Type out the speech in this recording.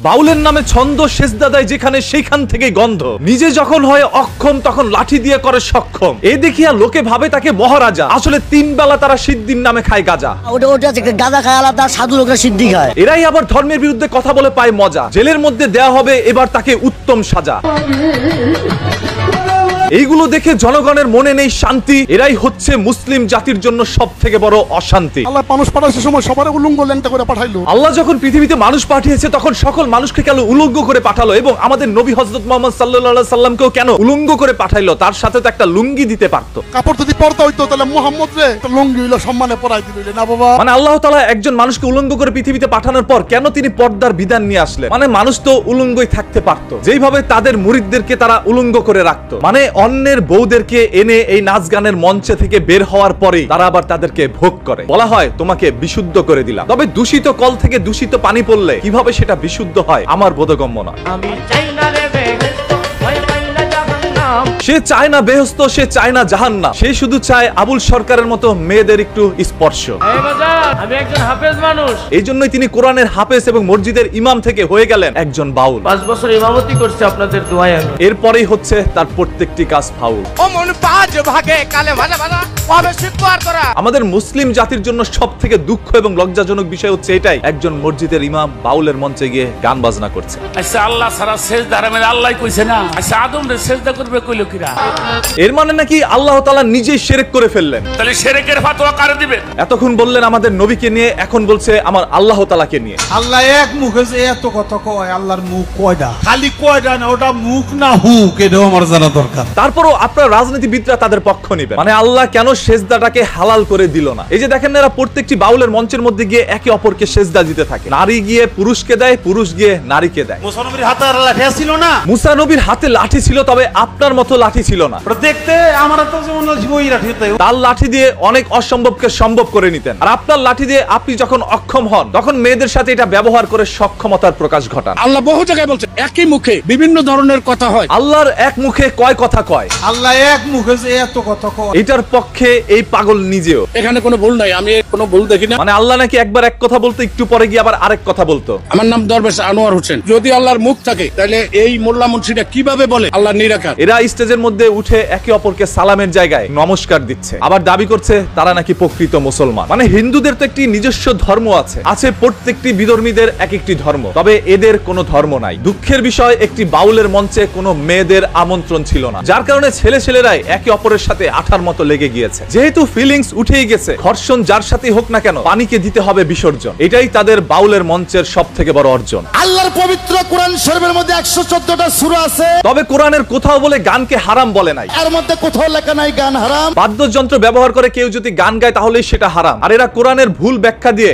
বাউলের নামে ছন্দ সেজদা দেয় যেখানে সেইখান থেকে গন্ধ। নিজে যখন হয় অক্ষম তখন লাঠি দিয়ে করে সক্ষম। এ দেখিয়া লোকে ভাবে তাকে মহারাজা, আসলে 3 বেলা তারা সিদ্ধির নামে খায় গাঁজা। ওটা গাঁজা খায় আলাদা, সাধু লোকরা সিদ্ধি খায়। এরাই আবার ধর্মের বিরুদ্ধে কথা বলে পায় মজা। জেলের মধ্যে দেয়া হবে এবার তাকে উত্তম সাজা। এইগুলো দেখে জনগণের মনে নেই শান্তি। এরাই হচ্ছে মুসলিম জাতির জন্য সবথেকে বড় অশান্তি। আল্লাহ মানুষ পাঠানোর সময় সবার উলঙ্গ ল্যাংটা করে পাঠাইলো। আল্লাহ যখন পৃথিবীতে মানুষ পাঠিয়েছে তখন সকল মানুষকে কেন উলঙ্গ করে পাঠালো, এবং আমাদের নবী হযরত মুহাম্মদ সাল্লাল্লাহু আলাইহি সাল্লামকেও কেন উলঙ্গ করে পাঠাইলো? তার সাথে তো একটা লুঙ্গি দিতে পারতো। কাপড় যদি পরতে হইতো তাহলে মুহাম্মদ রে একটা লুঙ্গি হইলো সম্মানে পরাই দিল না বাবা। মানে আল্লাহ তাআলা একজন মানুষকে উলঙ্গ করে পৃথিবীতে পাঠানোর পর কেন তিনি পর্দার বিধান নিয়ে আসলেন? মানে মানুষ তো উলঙ্গই থাকতে পারতো, যেইভাবে তাদের মুরিদদেরকে তারা উলঙ্গ করে রাখতো। মানে অন্যের বউদেরকে এনে এই নাচ গানের মঞ্চে থেকে বের হওয়ার পরে তারা আবার তাদেরকে ভোগ করে। বলা হয় তোমাকে বিশুদ্ধ করে দিলাম। তবে দূষিত কল থেকে দূষিত পানি পড়লে কিভাবে সেটা বিশুদ্ধ হয় আমার বোধগম্য নয়। আমি চাই না রে বেহেশত, ভয় পাই না জাহান্নাম। সে চায় না বেহেশত, সে চায় না জাহান্নাম। সে শুধু চায় আবুল সরকারের মতো মেয়েদের একটু স্পর্শ। এই বাজার, আমি একজন হাফেজ মানুষ। এই জন্যই তিনি কোরআনের হাফেজ এবং মসজিদের ইমাম থেকে হয়ে গেলেন একজন বাউল। 5 বছর ইমামতি করছি আপনাদের দোয়ায় আমি। এরপরেই হচ্ছে তার প্রত্যেকটি কাজ ফাউল। ও মন পাঁচ ভাগে কালে ভালো ভালো কবে শিখবো আর তোরা? আমাদের মুসলিম জাতির জন্য সব থেকে দুঃখ এবং লজ্জাজনক বিষয় হচ্ছে এটাই, একজন মসজিদের ইমাম বাউলের মঞ্চে গিয়ে গান বাজনা করছে। আচ্ছা আল্লাহ সারা সেজদা হারামের আল্লাহ কইছে না, আচ্ছা আদম রে সেজদা করবে কইলো কিরা? এর মানে নাকি আল্লাহ তাআলা নিজেই শিরক করে ফেললেন। তাহলে শিরকের ফতোয়া কারে দিবেন? এতক্ষণ বললেন আমাদের নবীকে নিয়ে, এখন বলছে আমার আল্লাহ তাআলাকে নিয়ে। আল্লাহ এক মুখে যে এত কথা কয়, আল্লাহর মুখ কয়টা? খালি কয়টা না, ওটা মুখ না হুক, এটাও আমার জানা দরকার। তারপরও আপনার রাজনীতিবিদরা তাদের পক্ষ নেবেন। মানে আল্লাহ কেন সেজদাটাকে হালাল করে দিল না? এই যে দেখেন না, এরা প্রত্যেকটি বাউলের মঞ্চের মধ্যে গিয়ে একে অপরকে সেজদা দিতে থাকে। নারী গিয়ে পুরুষকে দেয়, পুরুষ গিয়ে নারীকে দেয়। মুসা নবীর হাতে আর লাঠি ছিল না? মুসা নবীর হাতে লাঠি ছিল, তবে আপনার মতো লাঠি ছিল না। ওটা দেখতে আমার তো যেমন ওই লাঠি হতে। তার লাঠি দিয়ে অনেক অসম্ভবকে সম্ভব করে নিতেন, আর আপনার লাঠি দিয়ে আপনি যখন অক্ষম হন তখন মেয়েদের সাথে এটা ব্যবহার করে সক্ষমতার প্রকাশ ঘটান। আল্লাহ বহু জায়গায় বলছে একই মুখে বিভিন্ন ধরনের কথা হয়। আল্লাহর এক মুখে কয় কথা কয়? আল্লাহ এক মুখে যে এত কথা কয়, এটার পক্ষে এই পাগল নিজেও। এখানে কোনো ভুল নাই, আমি কোনো ভুল দেখি না। মানে আল্লাহ নাকি একবার এক কথা বলতো, একটু পরে গিয়ে আবার আরেক কথা বলতো। আমার নাম দরবেশ আনোয়ার হোসেন। যদি আল্লাহর মুখ থাকে তাহলে এই মোল্লা মুন্সিটা কিভাবে বলে আল্লাহ নিরাকার? এরা স্টেজের মধ্যে উঠে একে অপরকে সালামের জায়গায় নমস্কার দিচ্ছে, আবার দাবি করছে তারা নাকি প্রকৃত মুসলমান। মানে হিন্দুদের তো একটি নিজস্ব ধর্ম আছে প্রত্যেকটি বিধর্মীদের এক একটি ধর্ম, তবে এদের কোনো ধর্ম নাই। দুঃখের বিষয়, একটি বাউলের মঞ্চে কোনো মেয়েদের আমন্ত্রণ ছিল না, যার কারণে ছেলেরাই একে অপরের সাথে আঠার মতো লেগে গিয়েছে। যেহেতু ফিলিংস উঠেই গেছে, ঘর্ষণ যার সাথেই হোক না কেন পানিকে দিতে হবে বিসর্জন। এটাই তাদের বাউলের মঞ্চের সব থেকে বড় অর্জন। আল্লাহর পবিত্র কোরআন শরীফের মধ্যে 114টা সূরা আছে, তবে কোরআনের কোথাও বলে গানকে হারাম বলে নাই। এর মধ্যে কোথাও লেখা নাই গান হারাম। বাদ্যযন্ত্র ব্যবহার করে কেউ যদি গান গায় তাহলেই সেটা হারাম। আর এরা কোরআনের ভুল ব্যাখ্যা দিয়ে